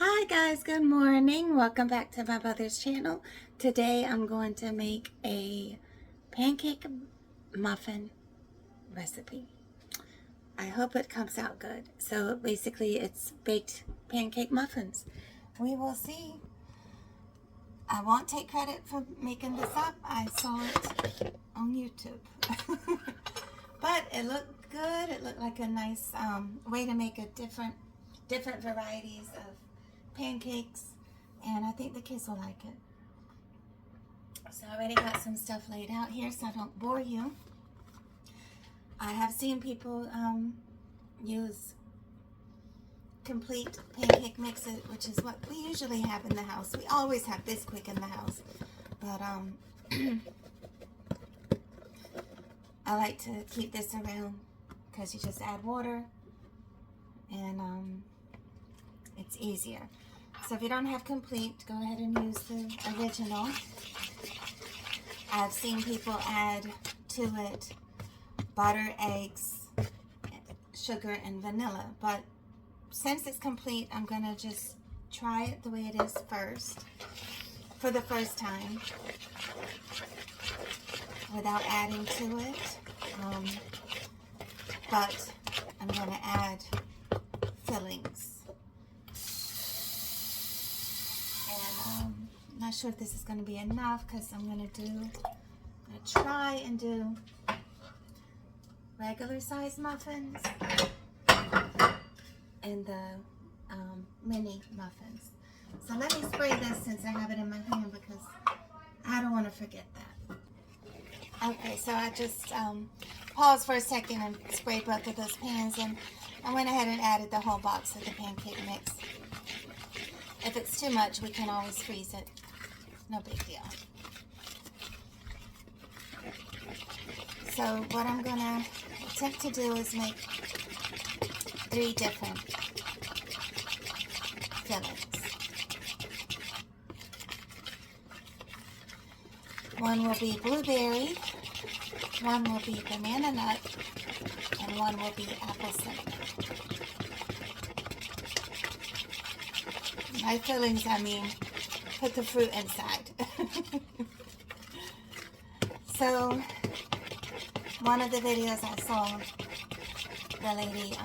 Hi guys, good morning. Welcome back to my mother's channel. Today I'm going to make a pancake muffin recipe. I hope it comes out good. So basically it's baked pancake muffins. We will see. I won't take credit for making this up. I saw it on YouTube. But it looked good. It looked like a nice way to make a different varieties of pancakes, and I think the kids will like it. So I already got some stuff laid out here so I don't bore you. I have seen people use complete pancake mixes, which is what we usually have in the house. We always have Bisquick in the house, but I like to keep this around because you just add water and it's easier. So if you don't have complete, go ahead and use the original. I've seen people add to it butter, eggs, sugar, and vanilla. But since it's complete, I'm going to just try it the way it is first, for the first time, without adding to it. But I'm going to add fillings. I'm not sure if this is going to be enough because I'm going to try and do regular size muffins and the mini muffins. So let me spray this since I have it in my hand because I don't want to forget that. Okay, so I just paused for a second and sprayed both of those pans, and I went ahead and added the whole box of the pancake mix. If it's too much, we can always freeze it. No big deal. So what I'm going to attempt to do is make 3 different fillings. One will be blueberry, one will be banana nut, and one will be apple cinnamon. By fillings, I mean put the fruit inside. So, one of the videos I saw, the lady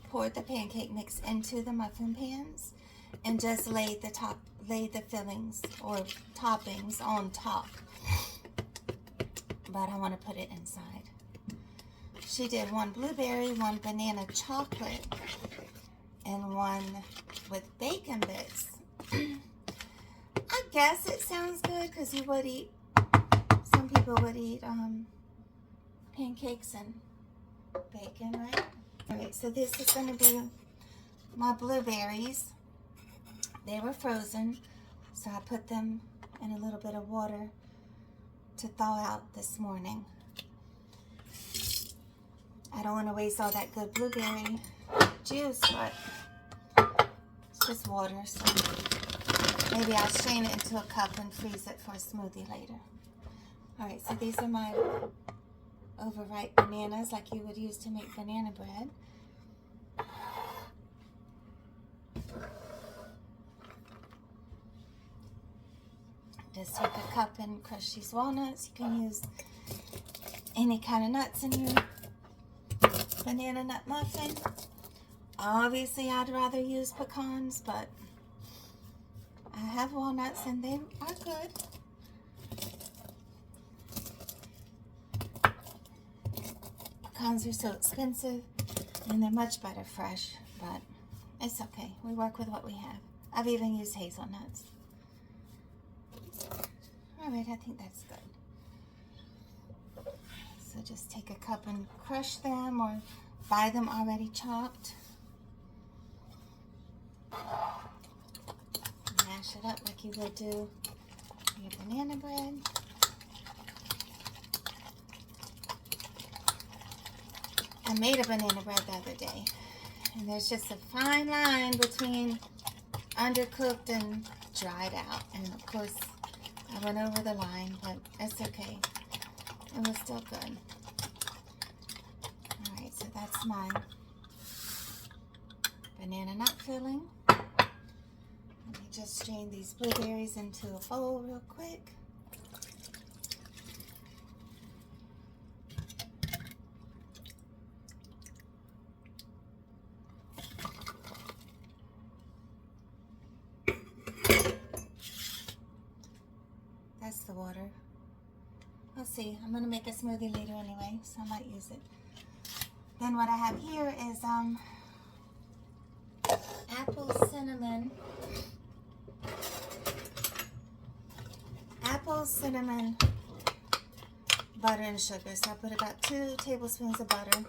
poured the pancake mix into the muffin pans and just laid the fillings or toppings on top. But I want to put it inside. She did one blueberry, one banana chocolate, and one with bacon bits. I guess it sounds good because you would eat, some people would eat pancakes and bacon, right? Alright, so this is going to be my blueberries. They were frozen, so I put them in a little bit of water to thaw out this morning. I don't want to waste all that good blueberry juice, but it's just water, so maybe I'll strain it into a cup and freeze it for a smoothie later. Alright, so these are my overripe bananas like you would use to make banana bread. Just take a cup and crush these walnuts. You can use any kind of nuts in your banana nut muffin. Obviously, I'd rather use pecans, but I have walnuts and they are good. Pecans are so expensive and they're much better fresh, but it's okay. We work with what we have. I've even used hazelnuts. Alright, I think that's good. So just take a cup and crush them or buy them already chopped. Mash it up like you would do your banana bread. I made a banana bread the other day, and there's just a fine line between undercooked and dried out, and of course I went over the line, but it's okay. It was still good. Alright, so that's my banana nut filling. Let me just strain these blueberries into a bowl real quick. That's the water. Let's see, I'm going to make a smoothie later anyway, so I might use it. Then what I have here is apple cinnamon butter and sugar. So I put about 2 tablespoons of butter,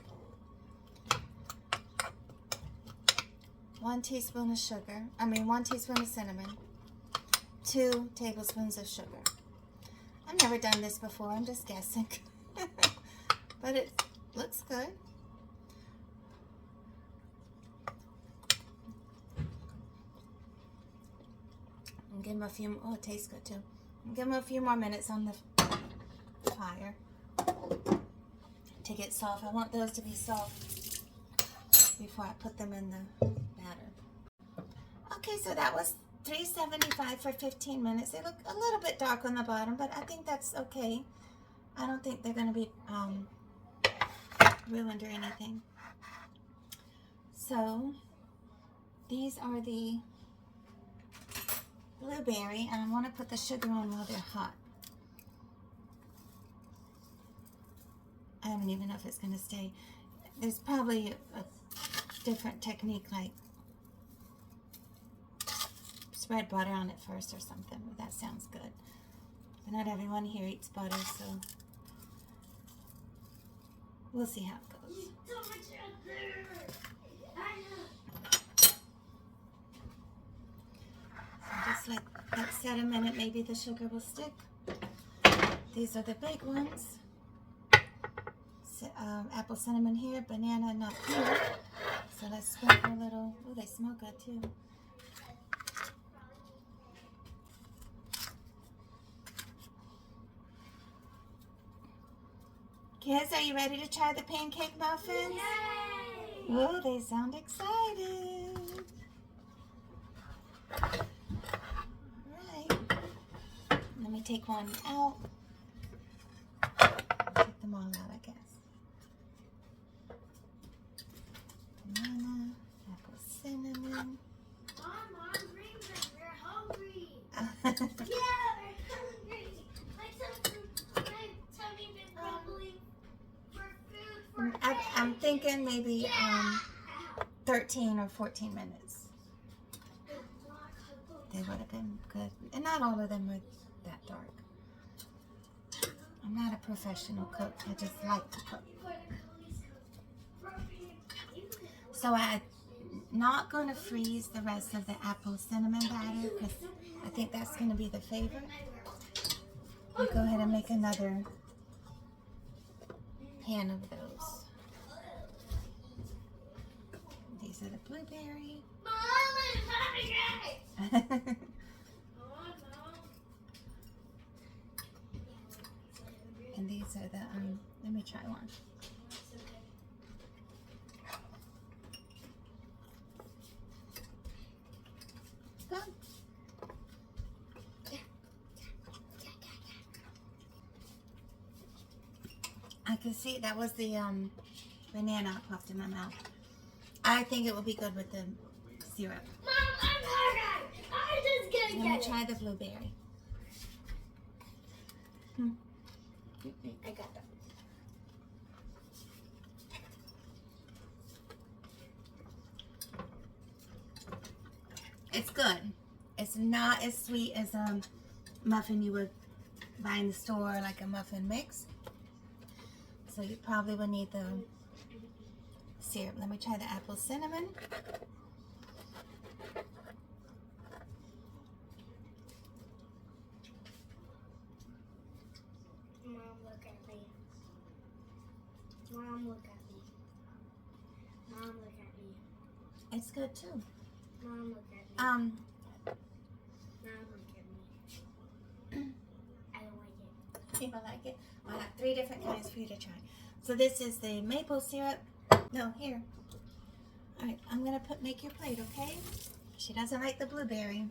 1 teaspoon of sugar, 1 teaspoon of cinnamon, 2 tablespoons of sugar. I've never done this before, I'm just guessing. But it looks good. And give them a few, oh, it tastes good too. Give them a few more minutes on the fire to get soft. I want those to be soft before I put them in the batter. Okay, so that was $3.75 for 15 minutes. They look a little bit dark on the bottom, but I think that's okay. I don't think they're going to be ruined or anything. So these are the blueberry, and I want to put the sugar on while they're hot. I don't even know if it's going to stay. There's probably a different technique, like spread butter on it first or something. That sounds good. But not everyone here eats butter, so we'll see how it goes. So just let that set a minute, maybe the sugar will stick. These are the big ones. Apple cinnamon here, banana nut here. So let's sprinkle a little. Oh, they smell good too. Kids, are you ready to try the pancake muffins? Yay! Oh, they sound excited. Alright. Let me take one out. Take them all out, I guess. Banana, apple cinnamon. Mom, hungry, but we're hungry. Yeah, we're hungry. My tummy been rumbling for food for days. I'm thinking maybe 13 or 14 minutes. They would have been good. And not all of them were that dark. I'm not a professional cook. I just like to cook. So I'm not going to freeze the rest of the apple cinnamon batter because I think that's going to be the favorite. I'll go ahead and make another pan of those. These are the blueberry. Mom, I'm hungry. And these are the, let me try one. Good. I can see that was the banana I puffed in my mouth. I think it will be good with the syrup. Mom, I'm hungry. I'm just gonna Let me get try the blueberry. I got that. It's good. It's not as sweet as a muffin you would buy in the store, like a muffin mix. So you probably will need the syrup. Let me try the apple cinnamon. Mom, look at me. Mom, look at me. Mom, look at me. It's good too. Mom, look at me. Mom, look at me. I don't like it. You don't like it? I have 3 different kinds for you to try. So this is the maple syrup. No, here. All right, I'm gonna make your plate, okay? She doesn't like the blueberry.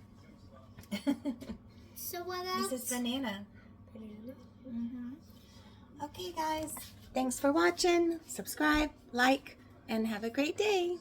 So what else? This is banana. Banana. Okay, guys. Thanks for watching. Subscribe, like, and have a great day.